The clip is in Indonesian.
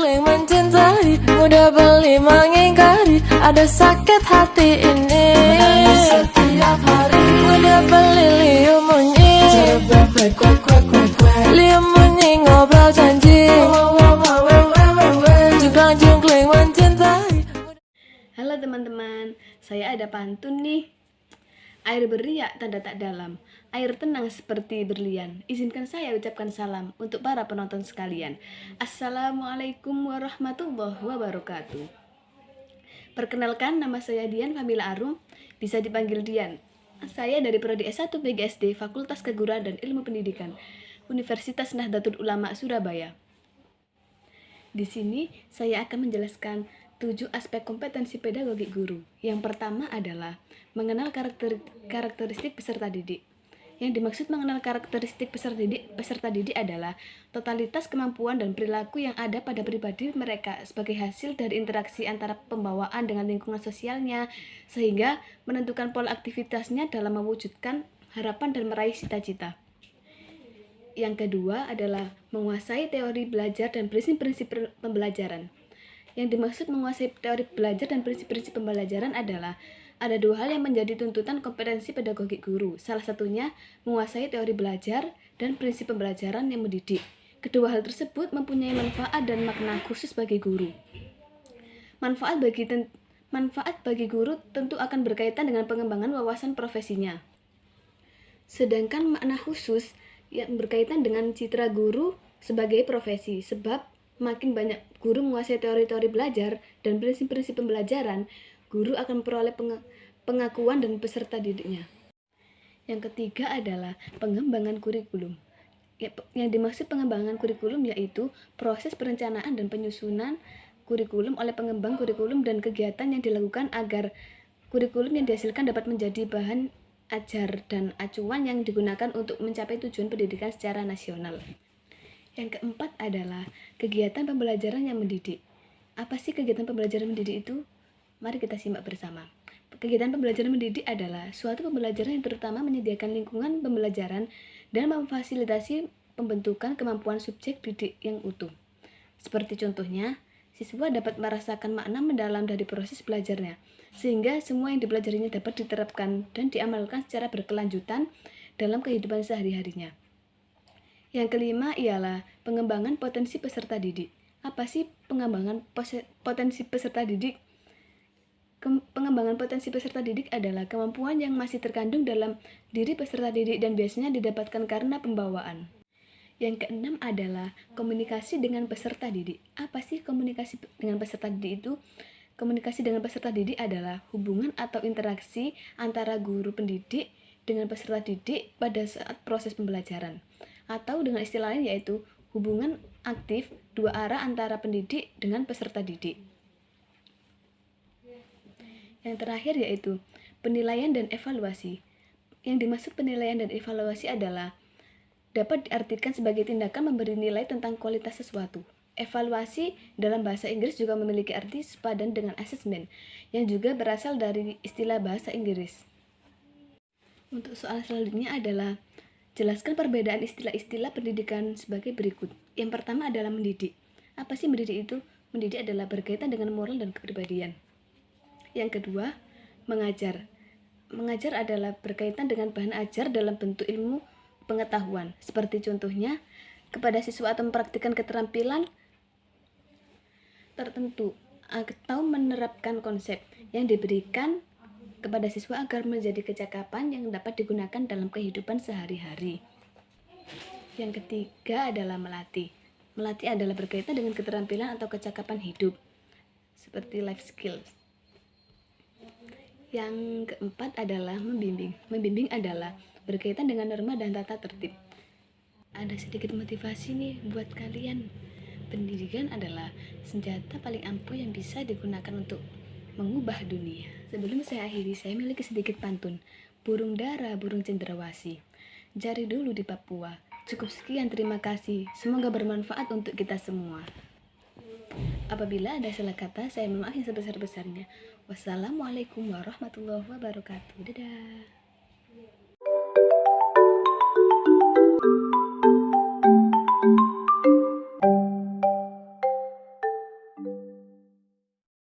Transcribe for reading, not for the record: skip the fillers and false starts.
jungkling mencintai, mudah beli mengingkari, ada sakit hati ini. Menangis setiap hari, mudah beli liu munyi, liu munyi ngobrol janji, jungkling mencintai. Halo teman-teman, saya ada pantun nih. Air beriak tanda tak dalam, air tenang seperti berlian. Izinkan saya ucapkan salam untuk para penonton sekalian. Assalamualaikum warahmatullahi wabarakatuh. Perkenalkan, nama saya Dian Famila Arum, bisa dipanggil Dian. Saya dari Prodi S1 PGSD Fakultas Keguruan dan Ilmu Pendidikan, Universitas Nahdlatul Ulama Surabaya. Di sini saya akan menjelaskan 7 aspek kompetensi pedagogi guru. Yang pertama adalah mengenal karakteristik peserta didik. Yang dimaksud mengenal karakteristik peserta didik adalah totalitas kemampuan dan perilaku yang ada pada pribadi mereka sebagai hasil dari interaksi antara pembawaan dengan lingkungan sosialnya, sehingga menentukan pola aktivitasnya dalam mewujudkan harapan dan meraih cita-cita. Yang kedua adalah menguasai teori belajar dan prinsip-prinsip pembelajaran. Yang dimaksud menguasai teori belajar dan prinsip-prinsip pembelajaran adalah ada 2 hal yang menjadi tuntutan kompetensi pedagogi guru. Salah satunya menguasai teori belajar dan prinsip pembelajaran yang mendidik. Kedua hal tersebut mempunyai manfaat dan makna khusus bagi guru. Manfaat bagi guru tentu akan berkaitan dengan pengembangan wawasan profesinya. Sedangkan makna khusus yang berkaitan dengan citra guru sebagai profesi, sebab makin banyak guru menguasai teori-teori belajar dan prinsip-prinsip pembelajaran, guru akan memperoleh pengakuan dan peserta didiknya. Yang ketiga adalah pengembangan kurikulum. Yang dimaksud pengembangan kurikulum yaitu proses perencanaan dan penyusunan kurikulum oleh pengembang kurikulum dan kegiatan yang dilakukan agar kurikulum yang dihasilkan dapat menjadi bahan ajar dan acuan yang digunakan untuk mencapai tujuan pendidikan secara nasional. Yang keempat adalah kegiatan pembelajaran yang mendidik. Apa sih kegiatan pembelajaran mendidik itu? Mari kita simak bersama. Kegiatan pembelajaran mendidik adalah suatu pembelajaran yang terutama menyediakan lingkungan pembelajaran dan memfasilitasi pembentukan kemampuan subjek didik yang utuh. Seperti contohnya, siswa dapat merasakan makna mendalam dari proses belajarnya, sehingga semua yang dipelajarinya dapat diterapkan dan diamalkan secara berkelanjutan dalam kehidupan sehari-harinya. Yang kelima ialah pengembangan potensi peserta didik. Apa sih pengembangan potensi peserta didik? Pengembangan potensi peserta didik adalah kemampuan yang masih terkandung dalam diri peserta didik dan biasanya didapatkan karena pembawaan. Yang keenam adalah komunikasi dengan peserta didik. Apa sih komunikasi dengan peserta didik itu? Komunikasi dengan peserta didik adalah hubungan atau interaksi antara guru pendidik dengan peserta didik pada saat proses pembelajaran. Atau dengan istilah lain yaitu hubungan aktif 2 arah antara pendidik dengan peserta didik. Yang terakhir yaitu penilaian dan evaluasi. Yang dimaksud penilaian dan evaluasi adalah dapat diartikan sebagai tindakan memberi nilai tentang kualitas sesuatu. Evaluasi dalam bahasa Inggris juga memiliki arti sepadan dengan assessment, yang juga berasal dari istilah bahasa Inggris. Untuk soal selanjutnya adalah jelaskan perbedaan istilah-istilah pendidikan sebagai berikut. Yang pertama adalah mendidik. Apa sih mendidik itu? Mendidik adalah berkaitan dengan moral dan kepribadian. Yang kedua, mengajar. Mengajar adalah berkaitan dengan bahan ajar dalam bentuk ilmu pengetahuan. Seperti contohnya, kepada siswa atau mempraktikkan keterampilan tertentu atau menerapkan konsep yang diberikan kepada siswa agar menjadi kecakapan yang dapat digunakan dalam kehidupan sehari-hari. Yang ketiga adalah melatih. Melatih adalah berkaitan dengan keterampilan atau kecakapan hidup, seperti life skills. Yang keempat adalah membimbing. Membimbing adalah berkaitan dengan norma dan tata tertib. Ada sedikit motivasi nih buat kalian. Pendidikan adalah senjata paling ampuh yang bisa digunakan untuk mengubah dunia. Sebelum saya akhiri, saya memiliki sedikit pantun. Burung dara, burung cendrawasih, jari dulu di Papua. Cukup sekian, terima kasih. Semoga bermanfaat untuk kita semua. Apabila ada salah kata, saya mohon maaf yang sebesar-besarnya. Wassalamualaikum warahmatullahi wabarakatuh. Dadah.